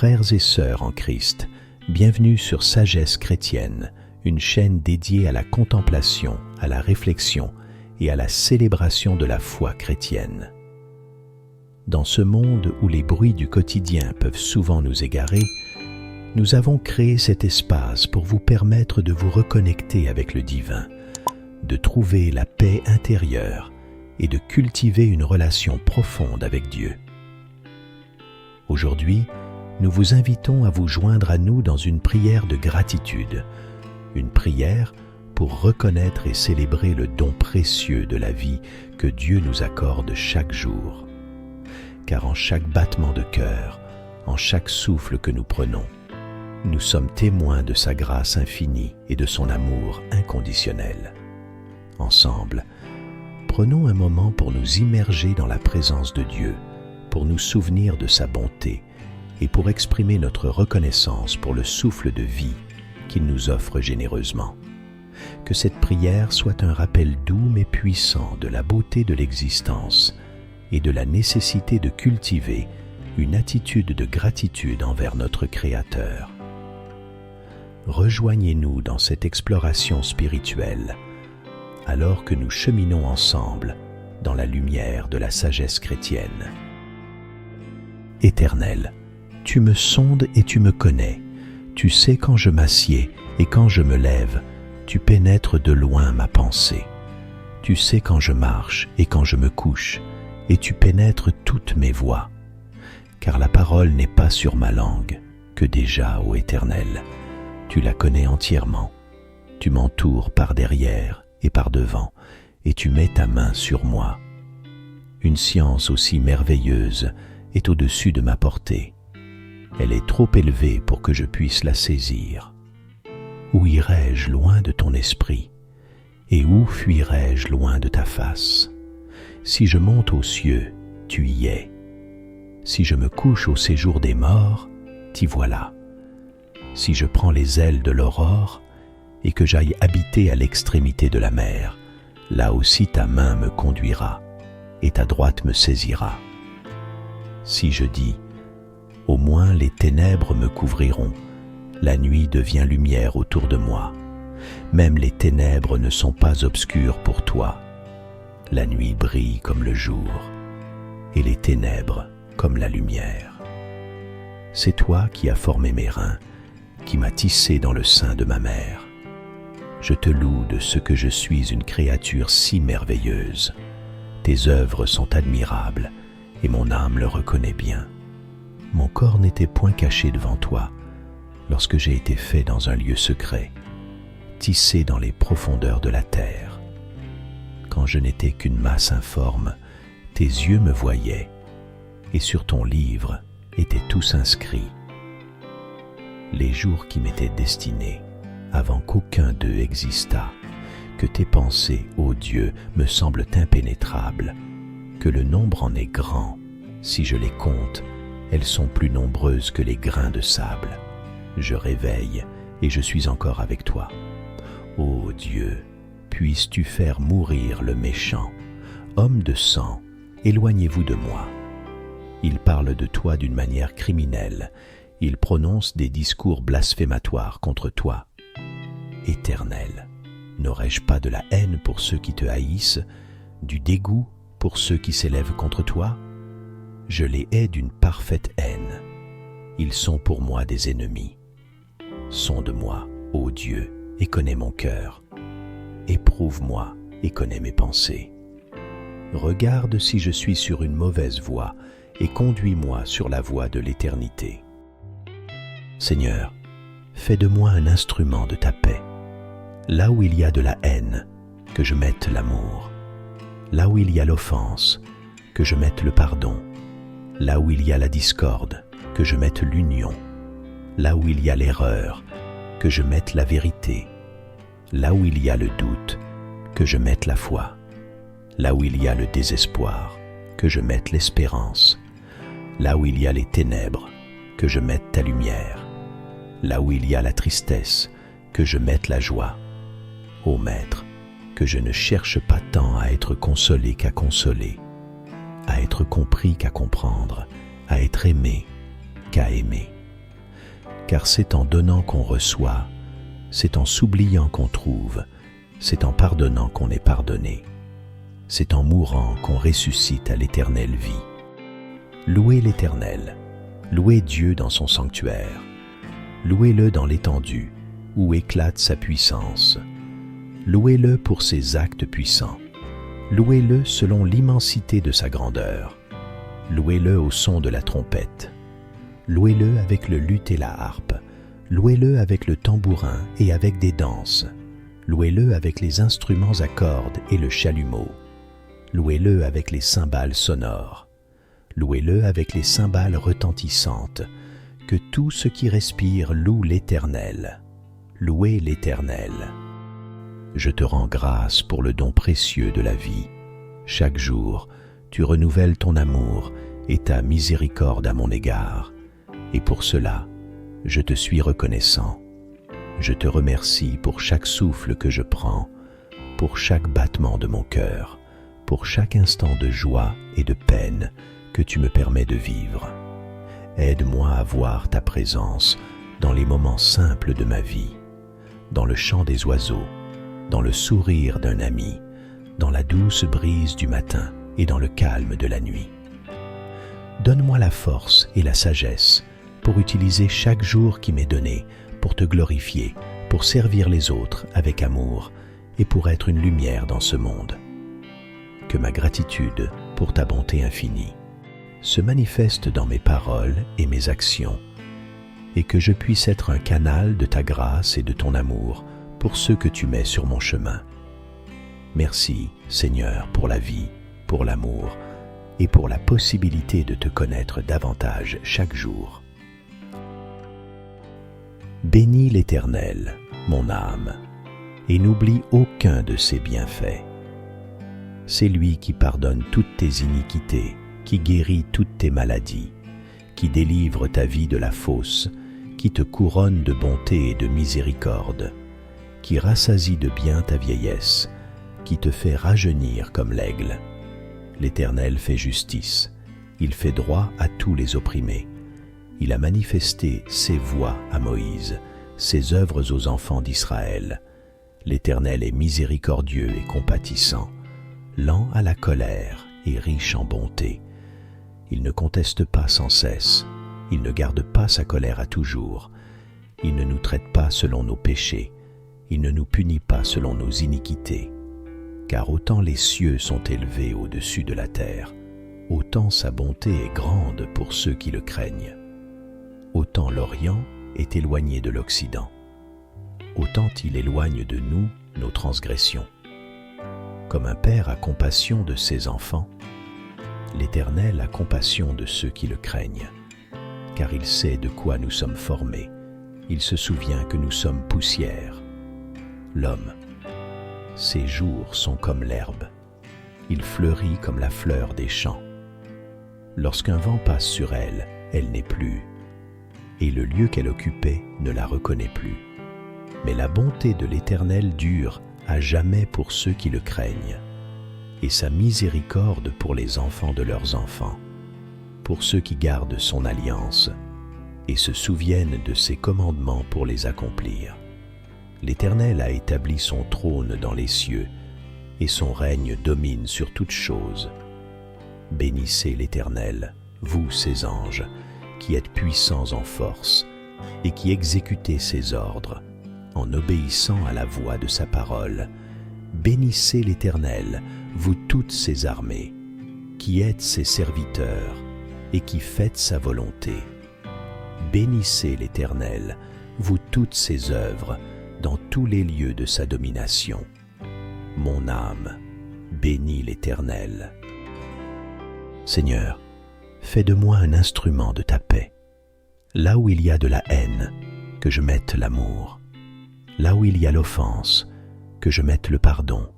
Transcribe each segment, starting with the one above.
Frères et sœurs en Christ, bienvenue sur Sagesse chrétienne, une chaîne dédiée à la contemplation, à la réflexion et à la célébration de la foi chrétienne. Dans ce monde où les bruits du quotidien peuvent souvent nous égarer, nous avons créé cet espace pour vous permettre de vous reconnecter avec le divin, de trouver la paix intérieure et de cultiver une relation profonde avec Dieu. Aujourd'hui, nous vous invitons à vous joindre à nous dans une prière de gratitude, une prière pour reconnaître et célébrer le don précieux de la vie que Dieu nous accorde chaque jour. Car en chaque battement de cœur, en chaque souffle que nous prenons, nous sommes témoins de sa grâce infinie et de son amour inconditionnel. Ensemble, prenons un moment pour nous immerger dans la présence de Dieu, pour nous souvenir de sa bonté et pour exprimer notre reconnaissance pour le souffle de vie qu'il nous offre généreusement. Que cette prière soit un rappel doux mais puissant de la beauté de l'existence et de la nécessité de cultiver une attitude de gratitude envers notre Créateur. Rejoignez-nous dans cette exploration spirituelle alors que nous cheminons ensemble dans la lumière de la sagesse chrétienne. Éternel, tu me sondes et tu me connais. Tu sais quand je m'assieds et quand je me lève, tu pénètres de loin ma pensée. Tu sais quand je marche et quand je me couche, et tu pénètres toutes mes voies. Car la parole n'est pas sur ma langue, que déjà, ô Éternel, tu la connais entièrement. Tu m'entoures par derrière et par devant, et tu mets ta main sur moi. Une science aussi merveilleuse est au-dessus de ma portée. Elle est trop élevée pour que je puisse la saisir. Où irai-je loin de ton esprit? Et où fuirai-je loin de ta face? Si je monte aux cieux, tu y es. Si je me couche au séjour des morts, t'y voilà. Si je prends les ailes de l'aurore, et que j'aille habiter à l'extrémité de la mer, là aussi ta main me conduira, et ta droite me saisira. Si je dis, au moins les ténèbres me couvriront, la nuit devient lumière autour de moi. Même les ténèbres ne sont pas obscures pour toi. La nuit brille comme le jour, et les ténèbres comme la lumière. C'est toi qui as formé mes reins, qui m'as tissé dans le sein de ma mère. Je te loue de ce que je suis une créature si merveilleuse. Tes œuvres sont admirables, et mon âme le reconnaît bien. Mon corps n'était point caché devant toi, lorsque j'ai été fait dans un lieu secret, tissé dans les profondeurs de la terre. Quand je n'étais qu'une masse informe, tes yeux me voyaient, et sur ton livre étaient tous inscrits. Les jours qui m'étaient destinés, avant qu'aucun d'eux existât, que tes pensées, ô Dieu, me semblent impénétrables, que le nombre en est grand. Si je les compte, elles sont plus nombreuses que les grains de sable. Je réveille et je suis encore avec toi. Ô Dieu, puisses-tu faire mourir le méchant. Homme de sang, éloignez-vous de moi. Il parle de toi d'une manière criminelle. Il prononce des discours blasphématoires contre toi. Éternel, n'aurais-je pas de la haine pour ceux qui te haïssent, du dégoût pour ceux qui s'élèvent contre toi? Je les hais d'une parfaite haine. Ils sont pour moi des ennemis. Sonde-moi, ô Dieu, et connais mon cœur. Éprouve-moi et connais mes pensées. Regarde si je suis sur une mauvaise voie et conduis-moi sur la voie de l'éternité. Seigneur, fais de moi un instrument de ta paix. Là où il y a de la haine, que je mette l'amour. Là où il y a l'offense, que je mette le pardon. Là où il y a la discorde, que je mette l'union. Là où il y a l'erreur, que je mette la vérité. Là où il y a le doute, que je mette la foi. Là où il y a le désespoir, que je mette l'espérance. Là où il y a les ténèbres, que je mette ta lumière. Là où il y a la tristesse, que je mette la joie. Ô Maître, que je ne cherche pas tant à être consolé qu'à consoler, à être compris qu'à comprendre, à être aimé qu'à aimer. car c'est en donnant qu'on reçoit, c'est en s'oubliant qu'on trouve, c'est en pardonnant qu'on est pardonné, c'est en mourant qu'on ressuscite à l'éternelle vie. Louez l'Éternel, louez Dieu dans son sanctuaire, louez-le dans l'étendue où éclate sa puissance, louez-le pour ses actes puissants, louez-le selon l'immensité de sa grandeur, louez-le au son de la trompette, louez-le avec le luth et la harpe, louez-le avec le tambourin et avec des danses, louez-le avec les instruments à cordes et le chalumeau, louez-le avec les cymbales sonores, louez-le avec les cymbales retentissantes, que tout ce qui respire loue l'Éternel. Louez l'Éternel. Je te rends grâce pour le don précieux de la vie. Chaque jour, tu renouvelles ton amour et ta miséricorde à mon égard. Et pour cela, je te suis reconnaissant. Je te remercie pour chaque souffle que je prends, pour chaque battement de mon cœur, pour chaque instant de joie et de peine que tu me permets de vivre. Aide-moi à voir ta présence dans les moments simples de ma vie, dans le chant des oiseaux, dans le sourire d'un ami, dans la douce brise du matin et dans le calme de la nuit. Donne-moi la force et la sagesse pour utiliser chaque jour qui m'est donné pour te glorifier, pour servir les autres avec amour et pour être une lumière dans ce monde. Que ma gratitude pour ta bonté infinie se manifeste dans mes paroles et mes actions, et que je puisse être un canal de ta grâce et de ton amour pour ceux que tu mets sur mon chemin. Merci, Seigneur, pour la vie, pour l'amour et pour la possibilité de te connaître davantage chaque jour. Bénis l'Éternel, mon âme, et n'oublie aucun de ses bienfaits. C'est lui qui pardonne toutes tes iniquités, qui guérit toutes tes maladies, qui délivre ta vie de la fosse, qui te couronne de bonté et de miséricorde, qui rassasie de bien ta vieillesse, qui te fait rajeunir comme l'aigle. L'Éternel fait justice, il fait droit à tous les opprimés. Il a manifesté ses voies à Moïse, ses œuvres aux enfants d'Israël. L'Éternel est miséricordieux et compatissant, lent à la colère et riche en bonté. Il ne conteste pas sans cesse, il ne garde pas sa colère à toujours, il ne nous traite pas selon nos péchés, il ne nous punit pas selon nos iniquités. Car autant les cieux sont élevés au-dessus de la terre, autant sa bonté est grande pour ceux qui le craignent. Autant l'Orient est éloigné de l'Occident, autant il éloigne de nous nos transgressions. Comme un père a compassion de ses enfants, l'Éternel a compassion de ceux qui le craignent, car il sait de quoi nous sommes formés, il se souvient que nous sommes poussière. L'homme, ses jours sont comme l'herbe, il fleurit comme la fleur des champs. Lorsqu'un vent passe sur elle, elle n'est plus, et le lieu qu'elle occupait ne la reconnaît plus. Mais la bonté de l'Éternel dure à jamais pour ceux qui le craignent, et sa miséricorde pour les enfants de leurs enfants, pour ceux qui gardent son alliance et se souviennent de ses commandements pour les accomplir. L'Éternel a établi son trône dans les cieux, et son règne domine sur toutes choses. Bénissez l'Éternel, vous ses anges, qui êtes puissants en force, et qui exécutez ses ordres, en obéissant à la voix de sa parole. Bénissez l'Éternel, vous toutes ses armées, qui êtes ses serviteurs, et qui faites sa volonté. Bénissez l'Éternel, vous toutes ses œuvres, dans tous les lieux de sa domination. Mon âme, bénis l'Éternel. Seigneur, fais de moi un instrument de ta paix. Là où il y a de la haine, que je mette l'amour. Là où il y a l'offense, que je mette le pardon.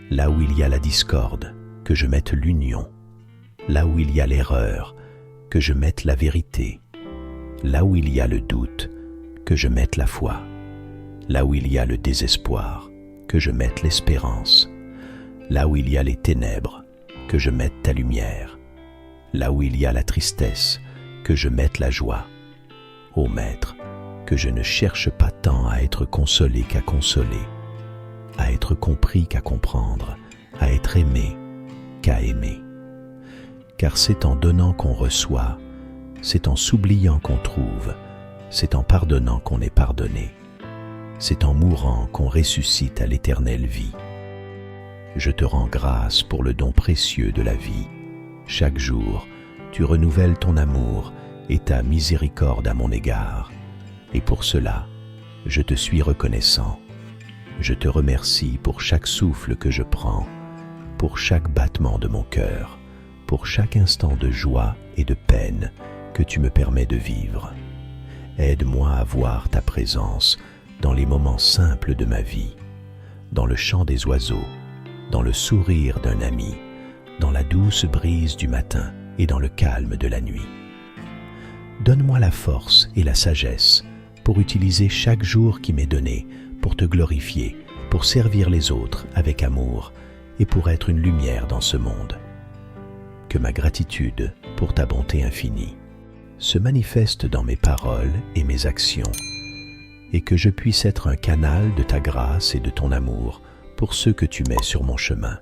Là où il y a la discorde, que je mette l'union. Là où il y a l'erreur, que je mette la vérité. Là où il y a le doute, que je mette la foi. Là où il y a le désespoir, que je mette l'espérance. Là où il y a les ténèbres, que je mette ta lumière. Là où il y a la tristesse, que je mette la joie. Ô Maître, que je ne cherche pas tant à être consolé qu'à consoler, à être compris qu'à comprendre, à être aimé qu'à aimer. Car c'est en donnant qu'on reçoit, c'est en s'oubliant qu'on trouve, c'est en pardonnant qu'on est pardonné, c'est en mourant qu'on ressuscite à l'éternelle vie. Je te rends grâce pour le don précieux de la vie. Chaque jour, tu renouvelles ton amour et ta miséricorde à mon égard. Et pour cela, je te suis reconnaissant. Je te remercie pour chaque souffle que je prends, pour chaque battement de mon cœur, pour chaque instant de joie et de peine que tu me permets de vivre. Aide-moi à voir ta présence dans les moments simples de ma vie, dans le chant des oiseaux, dans le sourire d'un ami, dans la douce brise du matin et dans le calme de la nuit. Donne-moi la force et la sagesse pour utiliser chaque jour qui m'est donné pour te glorifier, pour servir les autres avec amour et pour être une lumière dans ce monde. Que ma gratitude pour ta bonté infinie se manifeste dans mes paroles et mes actions et que je puisse être un canal de ta grâce et de ton amour pour ceux que tu mets sur mon chemin.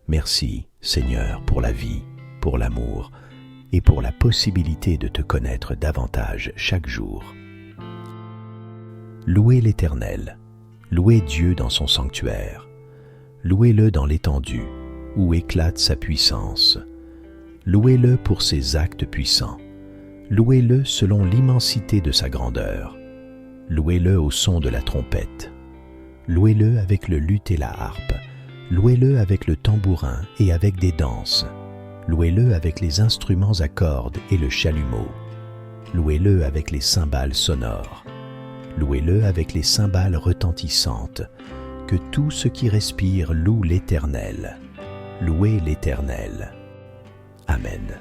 Merci, Seigneur, pour la vie, pour l'amour et pour la possibilité de te connaître davantage chaque jour. Louez l'Éternel, louez Dieu dans son sanctuaire, louez-le dans l'étendue où éclate sa puissance, louez-le pour ses actes puissants, louez-le selon l'immensité de sa grandeur, louez-le au son de la trompette, louez-le avec le luth et la harpe, louez-le avec le tambourin et avec des danses, louez-le avec les instruments à cordes et le chalumeau, louez-le avec les cymbales sonores, louez-le avec les cymbales retentissantes, que tout ce qui respire loue l'Éternel. Louez l'Éternel. Amen.